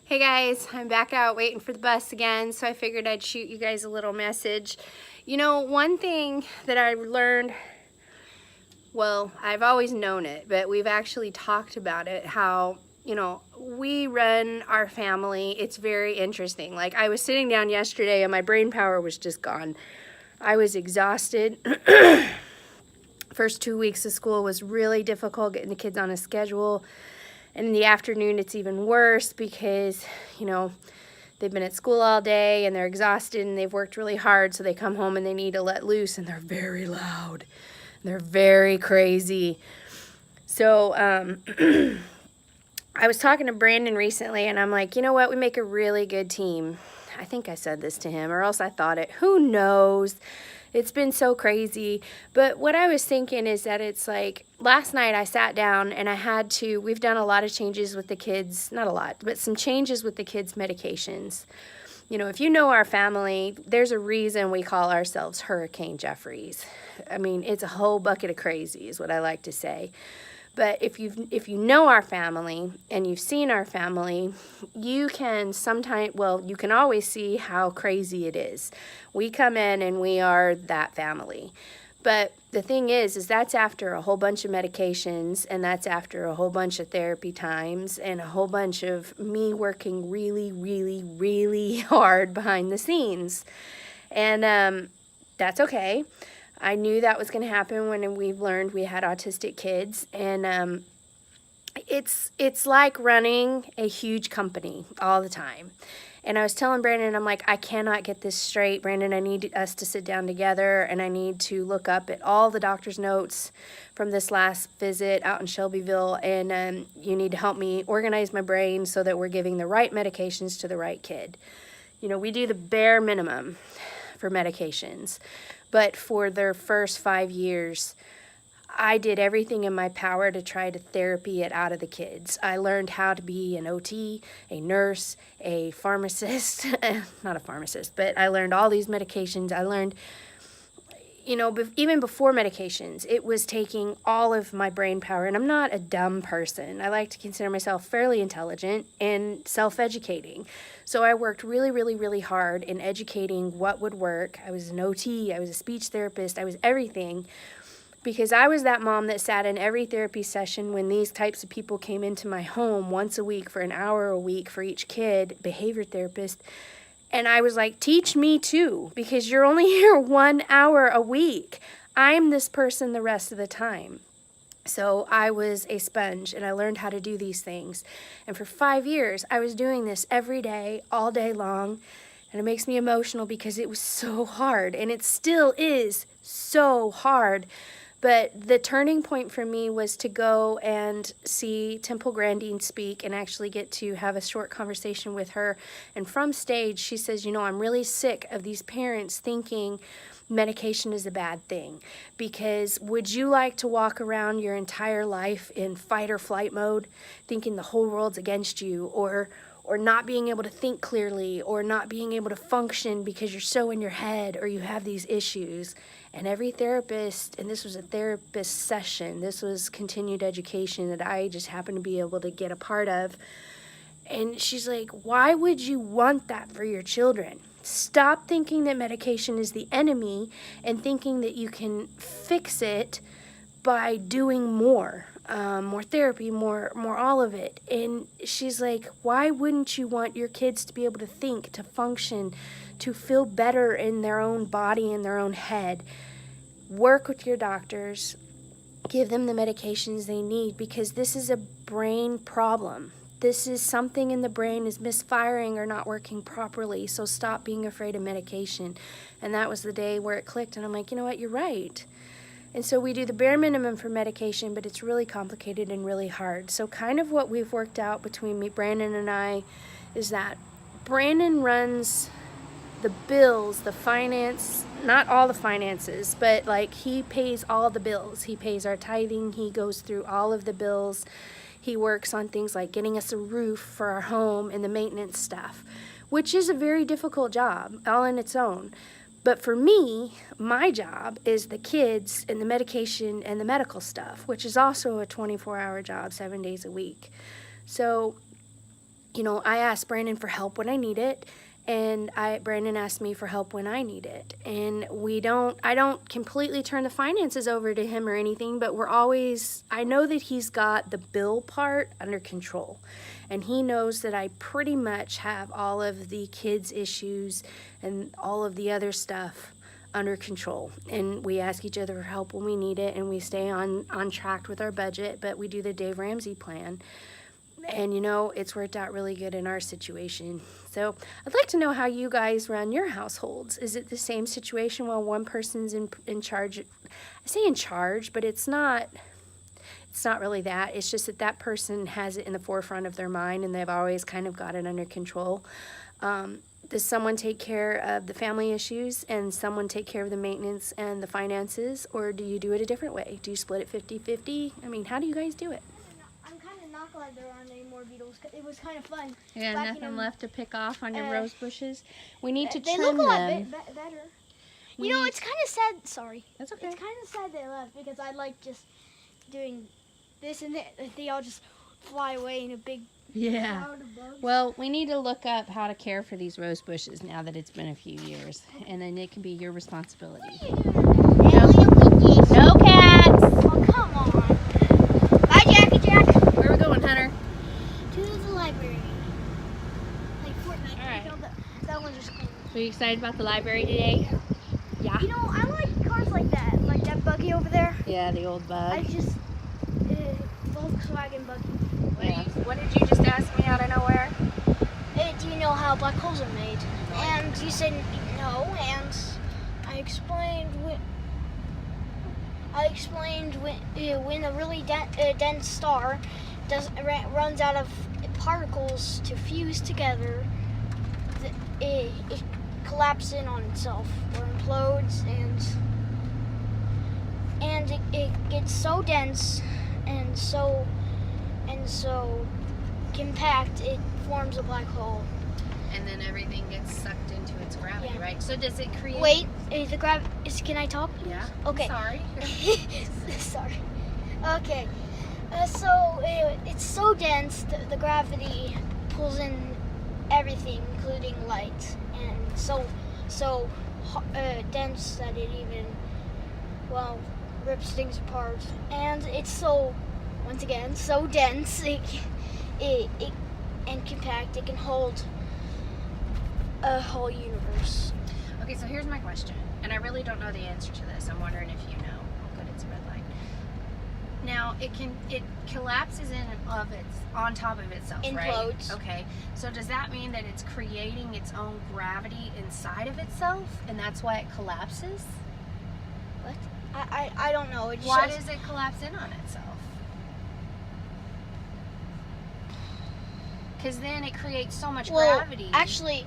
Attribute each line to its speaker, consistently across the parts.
Speaker 1: Hey guys, I'm back out waiting for the bus again, so I figured I'd shoot you guys a little message. You know, one thing that I learned, well, I've always known it, but we've actually talked about it, how, we run our family. It's very interesting. Like, I was sitting down yesterday and my brain power was just gone. I was exhausted. First 2 weeks of school was really difficult, getting the kids on a schedule. And in the afternoon, it's even worse because, they've been at school all day and they're exhausted and they've worked really hard. So they come home and they need to let loose, and they're very loud. They're very crazy. So I was talking to Brandon recently, and I'm like, you know what? We make a really good team. I think I said this to him, or else I thought it. Who knows? It's been so crazy. But what I was thinking is that it's like, last night I sat down and we've done a lot of changes with the kids, not a lot, but some changes with the kids' medications. If you know our family, there's a reason we call ourselves Hurricane Jeffries. I mean, it's a whole bucket of crazy is what I like to say. But if you know our family and you've seen our family, you can always see how crazy it is. We come in and we are that family. But the thing is that's after a whole bunch of medications, and that's after a whole bunch of therapy times and a whole bunch of me working really, really, really hard behind the scenes. And that's okay. I knew that was going to happen when we learned we had autistic kids. And it's like running a huge company all the time. And I was telling Brandon, I'm like, I cannot get this straight. Brandon, I need us to sit down together, and I need to look up at all the doctor's notes from this last visit out in Shelbyville, and you need to help me organize my brain so that we're giving the right medications to the right kid. We do the bare minimum for medications, but for their first 5 years, I did everything in my power to try to therapy it out of the kids. I learned how to be an OT, a nurse, a pharmacist, not a pharmacist, but I learned all these medications. I learned, even before medications, it was taking all of my brain power. And I'm not a dumb person. I like to consider myself fairly intelligent and self-educating. So I worked really, really, really hard in educating what would work. I was an OT, I was a speech therapist, I was everything. Because I was that mom that sat in every therapy session when these types of people came into my home once a week for an hour a week for each kid, behavior therapist. And I was like, teach me too, because you're only here 1 hour a week. I'm this person the rest of the time. So I was a sponge, and I learned how to do these things. And for 5 years, I was doing this every day, all day long. And it makes me emotional because it was so hard, and it still is so hard. But the turning point for me was to go and see Temple Grandin speak and actually get to have a short conversation with her. And from stage, she says, I'm really sick of these parents thinking medication is a bad thing. Because would you like to walk around your entire life in fight or flight mode, thinking the whole world's against you, or not being able to think clearly, or not being able to function because you're so in your head, or you have these issues? And every therapist, and this was a therapist session, this was continued education that I just happened to be able to get a part of. And she's like, why would you want that for your children? Stop thinking that medication is the enemy and thinking that you can fix it by doing more therapy, more all of it. And she's like, why wouldn't you want your kids to be able to think, to function, to feel better in their own body and their own head? Work with your doctors, give them the medications they need, because this is a brain problem. This is something in the brain is misfiring or not working properly. So stop being afraid of medication. And that was the day where it clicked, and I'm like, you know what, you're right. And so we do the bare minimum for medication, but it's really complicated and really hard. So kind of what we've worked out between me, Brandon, and I is that Brandon runs the bills, the finance, not all the finances, but like he pays all the bills. He pays our tithing. He goes through all of the bills. He works on things like getting us a roof for our home and the maintenance stuff, which is a very difficult job all in its own. But for me, my job is the kids and the medication and the medical stuff, which is also a 24-hour job, 7 days a week. So you know, I ask Brandon for help when I need it, and Brandon asks me for help when I need it. And I don't completely turn the finances over to him or anything, but I know that he's got the bill part under control. And he knows that I pretty much have all of the kids' issues and all of the other stuff under control. And we ask each other for help when we need it, and we stay on track with our budget, but we do the Dave Ramsey plan. And you know, it's worked out really good in our situation. So I'd like to know how you guys run your households. Is it the same situation while one person's in charge? I say in charge, but it's not really that. It's just that person has it in the forefront of their mind, and they've always kind of got it under control. Does someone take care of the family issues and someone take care of the maintenance and the finances, or do you do it a different way? Do you split it 50-50? I mean, how do you guys do it?
Speaker 2: I'm kind of not glad there aren't any more beetles. It was kind of fun.
Speaker 1: Yeah, nothing left to pick off on your rose bushes. We need to
Speaker 2: they
Speaker 1: trim
Speaker 2: look a lot
Speaker 1: them.
Speaker 2: better. You know, it's kind of sad. Sorry.
Speaker 1: That's okay.
Speaker 2: It's kind of sad they left because I like just doing this and that. They all just fly away in a big cloud of bugs.
Speaker 1: Well, we need to look up how to care for these rose bushes now that it's been a few years, and then it can be your responsibility. No cats.
Speaker 2: Oh, come on. Bye, Jackie Jack.
Speaker 1: Where are we going, Hunter?
Speaker 2: To the library. Like Fortnite.
Speaker 1: All right.
Speaker 2: You know, that one just came.
Speaker 1: Are you excited about the library today? Yeah.
Speaker 2: You know, I like cars like that buggy over there.
Speaker 1: Yeah, the old
Speaker 2: I
Speaker 1: bug.
Speaker 2: just Volkswagen buggy.
Speaker 1: What did you just ask me out of nowhere?
Speaker 2: Do you know how black holes are made? And you said no, and I explained when a really dense star runs out of particles to fuse together, it collapses in on itself or implodes, and it gets so dense and so compact it forms a black hole.
Speaker 1: And then everything gets sucked into its gravity,
Speaker 2: Yeah.
Speaker 1: right? So does it create...
Speaker 2: Wait, can I talk?
Speaker 1: Yeah.
Speaker 2: Okay.
Speaker 1: Sorry.
Speaker 2: Sorry. Okay. It's so dense, the gravity pulls in everything, including light, and so dense that it even, rips things apart. And it's so dense, it and compact, it can hold a whole universe.
Speaker 1: Okay, so here's my question, and I really don't know the answer to this. I'm wondering if you know. Oh, good, it's a red light. Now, it collapses on top of itself, right?
Speaker 2: Implodes.
Speaker 1: Okay, so does that mean that it's creating its own gravity inside of itself, and that's why it collapses?
Speaker 2: What? I don't know.
Speaker 1: Why does it collapse in on itself? Because then it creates so much gravity.
Speaker 2: Actually,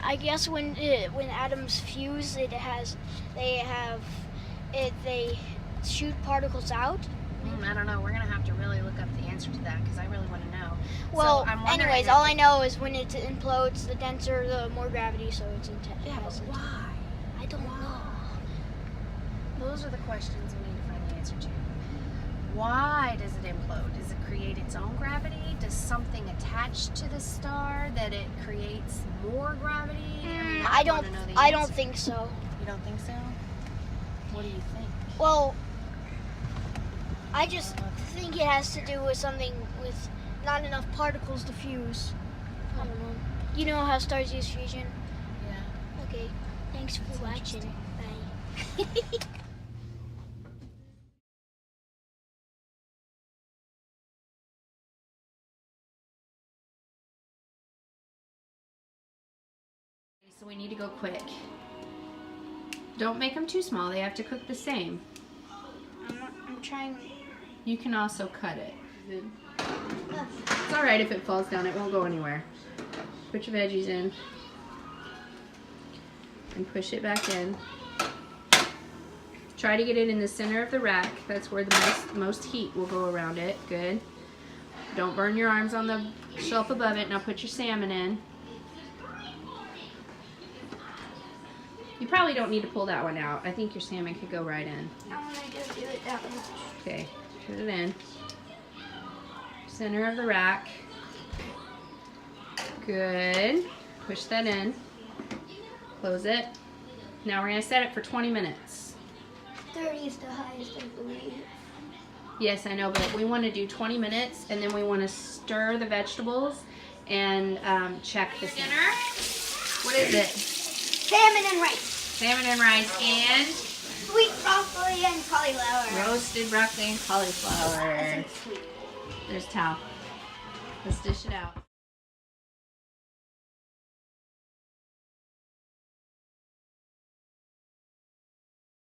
Speaker 2: I guess when atoms fuse, they shoot particles out.
Speaker 1: I don't know. We're gonna have to really look up the answer to that because I really want to know.
Speaker 2: Well,
Speaker 1: so I'm wondering
Speaker 2: anyways, all I know is when it implodes, the denser, the more gravity, so it's intense.
Speaker 1: Yeah, but why?
Speaker 2: I don't know.
Speaker 1: Those are the questions we need to find the answer to. Why does it implode? Does it create its own gravity? Does something attach to the star that it creates more gravity?
Speaker 2: I don't think so.
Speaker 1: You don't think so? What do you think?
Speaker 2: Well, I just think it has to do with something with not enough particles to fuse. I don't know. You know how stars use fusion?
Speaker 1: Yeah.
Speaker 2: Okay. Thanks for watching. Bye.
Speaker 1: So we need to go quick. Don't make them too small. They have to cook the same.
Speaker 2: I'm trying.
Speaker 1: You can also cut it. It's all right if it falls down. It won't go anywhere. Put your veggies in and push it back in. Try to get it in the center of the rack. That's where the most heat will go around it. Good. Don't burn your arms on the shelf above it. Now put your salmon in. You probably don't need to pull that one out. I think your salmon could go right in.
Speaker 2: I want to just do it that much.
Speaker 1: Okay, put it in. Center of the rack. Good. Push that in. Close it. Now we're going to set it for 20 minutes.
Speaker 2: 30 is the highest, I believe.
Speaker 1: Yes, I know, but we want to do 20 minutes, and then we want to stir the vegetables and check the dinner. What is it?
Speaker 2: Salmon and rice.
Speaker 1: Salmon and rice and
Speaker 2: Sweet broccoli and cauliflower.
Speaker 1: roasted broccoli and cauliflower.
Speaker 2: Sweet.
Speaker 1: There's towel. Let's dish it out.